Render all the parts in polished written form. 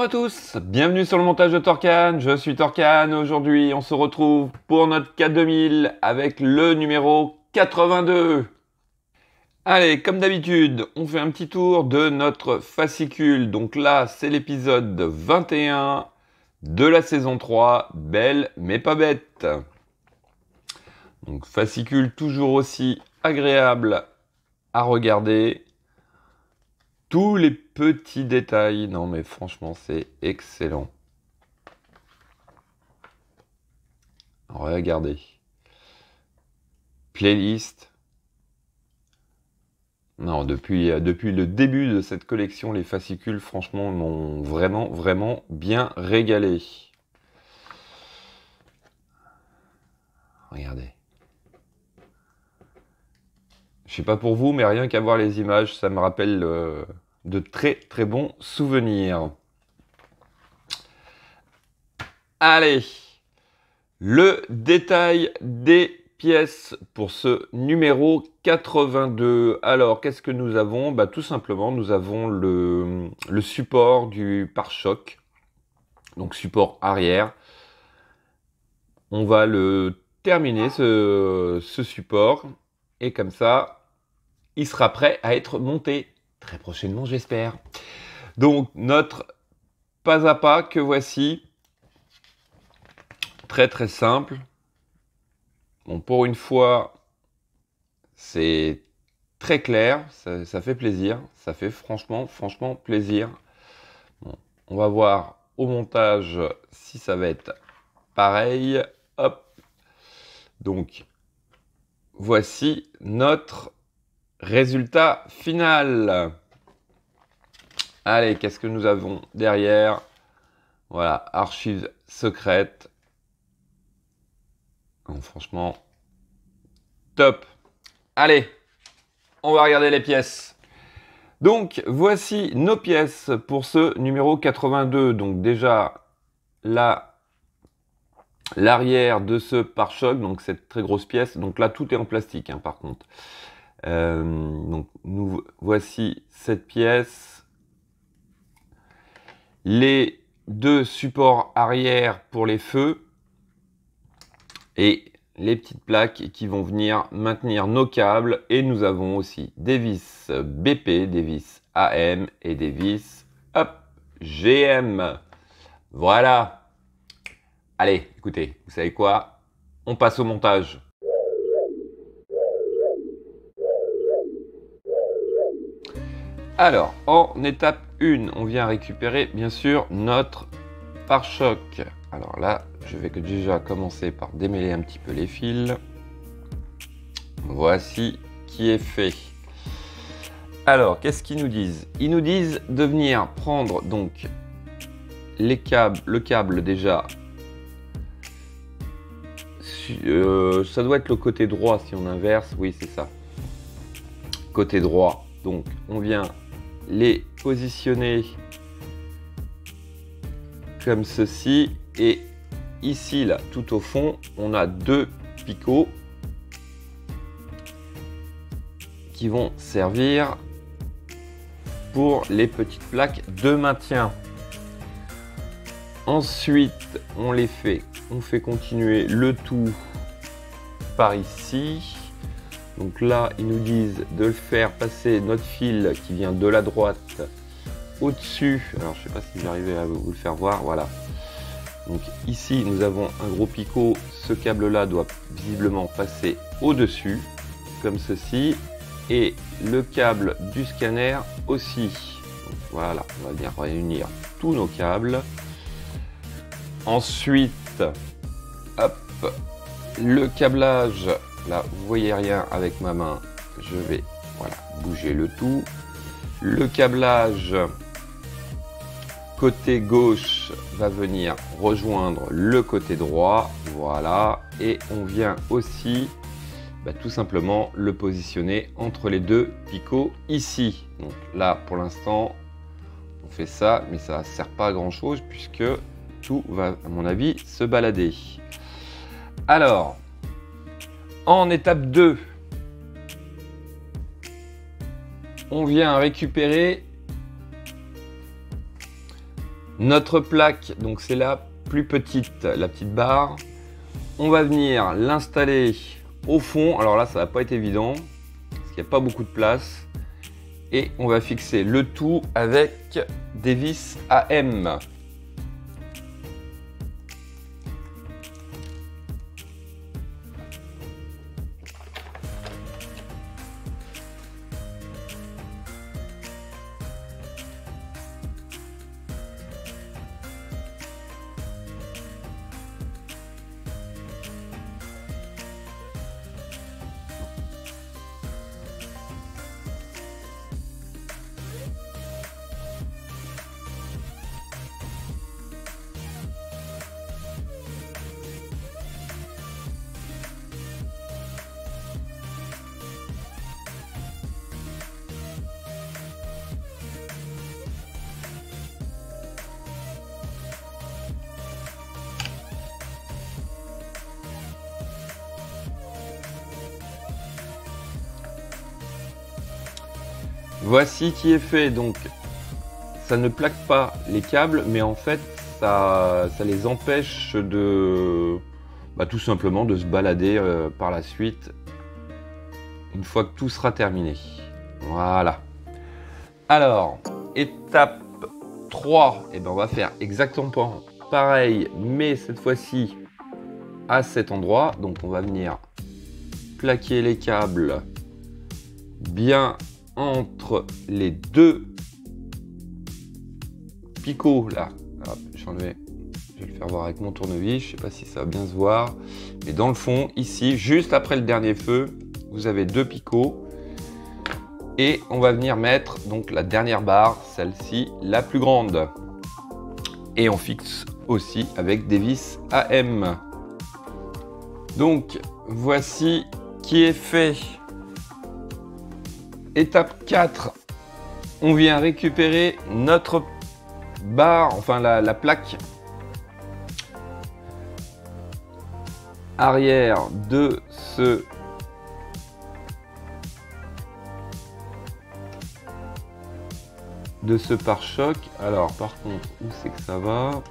à tous, bienvenue sur le montage de Torcan, je suis Torcan. Aujourd'hui on se retrouve pour notre K2000 avec le numéro 82. Allez, comme d'habitude, on fait un petit tour de notre fascicule. Donc là, c'est l'épisode 21 de la saison 3, Belle mais pas bête. Donc fascicule toujours aussi agréable à regarder. Tous les petits détails, non mais franchement c'est excellent. Regardez. Playlist. Non, depuis le début de cette collection, les fascicules, franchement, m'ont vraiment bien régalé. Regardez. Je sais pas pour vous, mais rien qu'à voir les images, ça me rappelle de très bons souvenirs. Allez, le détail des pièces pour ce numéro 82. Alors, qu'est-ce que nous avons? Bah, tout simplement, nous avons le support du pare-choc, donc support arrière. On va le terminer, ce support, et comme ça, il sera prêt à être monté très prochainement, j'espère. Donc, notre pas à pas que voici, très simple. Bon, pour une fois, c'est très clair, ça fait plaisir, ça fait franchement plaisir. Bon, on va voir au montage si ça va être pareil. Hop. Donc, voici notre résultat final. Allez, qu'est-ce que nous avons derrière? Voilà, archives secrètes. Bon, franchement, top. Allez, on va regarder les pièces. Donc, voici nos pièces pour ce numéro 82. Donc déjà, là, l'arrière de ce pare-choc, donc cette très grosse pièce. Donc là, tout est en plastique, hein, par contre. Donc, nous voici cette pièce. Les deux supports arrière pour les feux. Et les petites plaques qui vont venir maintenir nos câbles. Et nous avons aussi des vis BP, des vis AM et des vis GM. Voilà. Allez, écoutez, vous savez quoi? On passe au montage. Alors, en étape 1, on vient récupérer bien sûr notre pare-choc. Alors là, je vais déjà commencer par démêler un petit peu les fils. Voici qui est fait. Alors, qu'est-ce qu'ils nous disent? Ils nous disent de venir prendre donc les câbles, le câble déjà. Ça doit être le côté droit si on inverse. Oui, c'est ça. Côté droit. Donc, on vient les positionner comme ceci. Et ici, là, tout au fond, on a deux picots qui vont servir pour les petites plaques de maintien. Ensuite, on fait continuer le tout par ici. Donc là, ils nous disent de le faire passer notre fil qui vient de la droite au-dessus. Alors, je ne sais pas si j'arrive à vous le faire voir. Voilà. Donc ici, nous avons un gros picot. Ce câble-là doit visiblement passer au-dessus, comme ceci. Et le câble du scanner aussi. Donc, voilà, on va bien réunir tous nos câbles. Ensuite, hop, le câblage. Là, vous voyez rien avec ma main. Je vais, voilà, bouger le tout. Le câblage côté gauche va venir rejoindre le côté droit. Voilà. Et on vient aussi tout simplement le positionner entre les deux picots ici. Donc là, pour l'instant, on fait ça, mais ça ne sert pas à grand chose puisque tout va, à mon avis, se balader. Alors, en étape 2, on vient récupérer Notre plaque, donc c'est la plus petite, la petite barre. On va venir l'installer au fond. Alors là, ça va pas être évident parce qu'il n'y a pas beaucoup de place. Et on va fixer le tout avec des vis AM. Voici qui est fait, donc ça ne plaque pas les câbles, mais en fait ça les empêche de tout simplement de se balader par la suite une fois que tout sera terminé. Voilà. Alors, étape 3, et ben on va faire exactement pareil, mais cette fois-ci à cet endroit. Donc on va venir plaquer les câbles bien entre les deux picots là. Hop, je vais le faire voir avec mon tournevis, je sais pas si ça va bien se voir, mais dans le fond ici, juste après le dernier feu, vous avez deux picots et on va venir mettre donc la dernière barre, celle-ci la plus grande, et on fixe aussi avec des vis AM. Donc voici qui est fait. Étape 4, on vient récupérer notre barre, enfin la plaque arrière de ce pare-choc. Alors par contre, où c'est que ça va?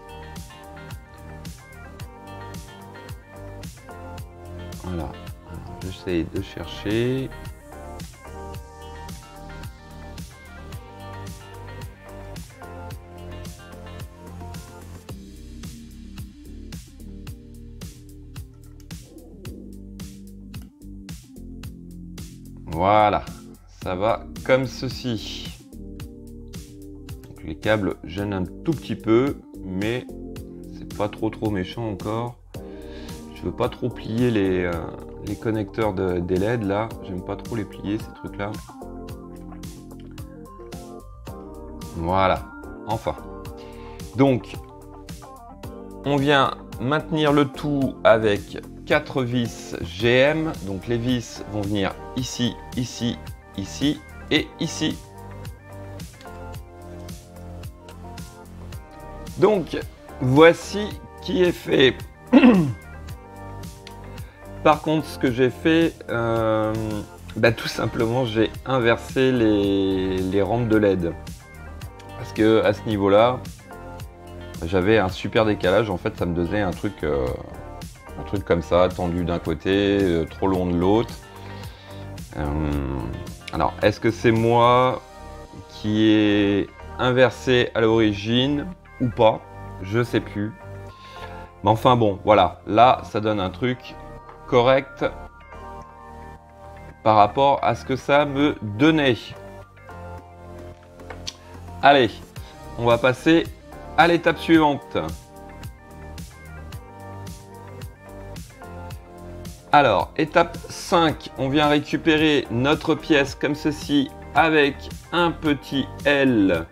Voilà, j'essaie de chercher. Voilà, ça va comme ceci. Donc, les câbles gênent un tout petit peu, mais c'est pas trop méchant encore. Je veux pas trop plier les connecteurs des LED là. J'aime pas trop les plier ces trucs là. Voilà, enfin. Donc, on vient maintenir le tout avec 4 vis GM. Donc les vis vont venir ici, ici, ici et ici. Donc voici qui est fait. Par contre, ce que j'ai fait, tout simplement j'ai inversé les rampes de LED, parce que à ce niveau là j'avais un super décalage. En fait ça me donnait un truc comme ça, tendu d'un côté, trop long de l'autre. Alors est-ce que c'est moi qui ai inversé à l'origine ou pas? Je sais plus. Mais enfin bon, voilà, là ça donne un truc correct par rapport à ce que ça me donnait. Allez, on va passer à l'étape suivante. Alors, étape 5, on vient récupérer notre pièce comme ceci avec un petit L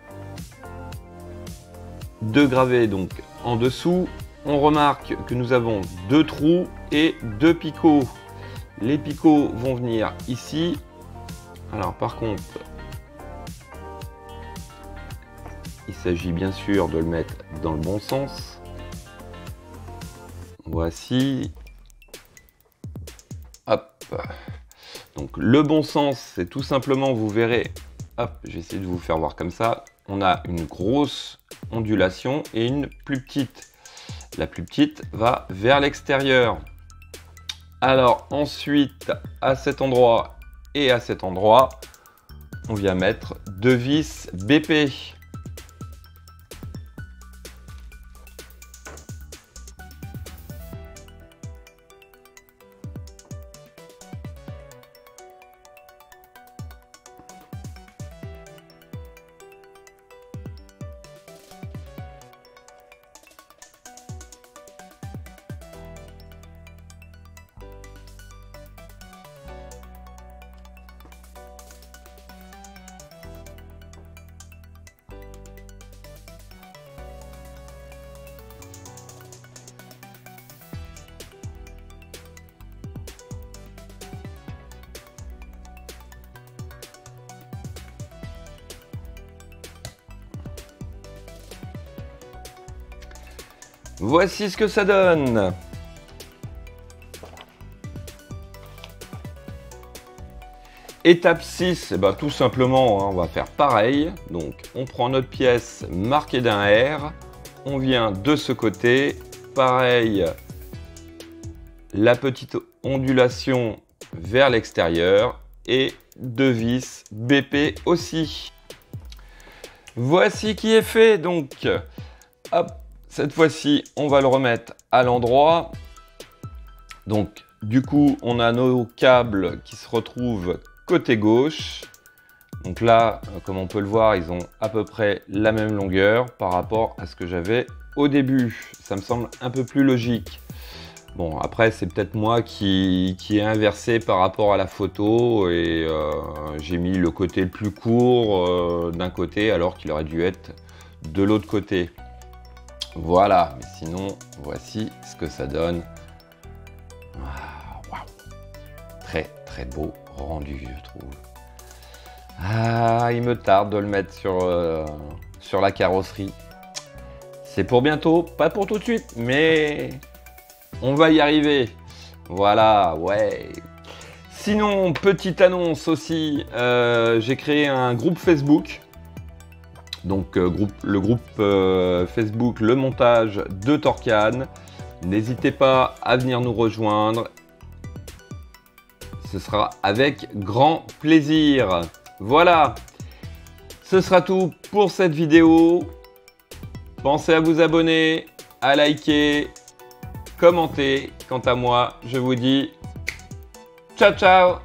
de gravé donc en dessous. On remarque que nous avons deux trous et deux picots. Les picots vont venir ici. Alors par contre, il s'agit bien sûr de le mettre dans le bon sens. Voici. Hop. Donc le bon sens, c'est tout simplement, vous verrez, hop, je vais essayer de vous faire voir comme ça. On ondulation et une plus petite. La plus petite va vers l'extérieur. Alors ensuite, à cet endroit et à cet endroit, on vient mettre 2 vis BP. Voici ce que ça donne. Étape 6, eh ben, tout simplement, hein, on va faire pareil. Donc, on prend notre pièce marquée d'un R. On vient de ce côté. Pareil, la petite ondulation vers l'extérieur. Et 2 vis BP aussi. Voici qui est fait. Donc, hop. Cette fois-ci, on va le remettre à l'endroit. Donc, du coup, on a nos câbles qui se retrouvent côté gauche. Donc là, comme on peut le voir, ils ont à peu près la même longueur par rapport à ce que j'avais au début. Ça me semble un peu plus logique. Bon, après, c'est peut-être moi qui ai inversé par rapport à la photo et j'ai mis le côté le plus court d'un côté alors qu'il aurait dû être de l'autre côté. Voilà, mais sinon, voici ce que ça donne. Ah, waouh. Très, très beau rendu, je trouve. Ah, il me tarde de le mettre sur la carrosserie. C'est pour bientôt, pas pour tout de suite, mais on va y arriver. Voilà, ouais. Sinon, petite annonce aussi, j'ai créé un groupe Facebook. Donc le groupe Facebook Le Montage de Torcan. N'hésitez pas à venir nous rejoindre. Ce sera avec grand plaisir. Voilà, ce sera tout pour cette vidéo. Pensez à vous abonner, à liker, commenter. Quant à moi, je vous dis ciao ciao.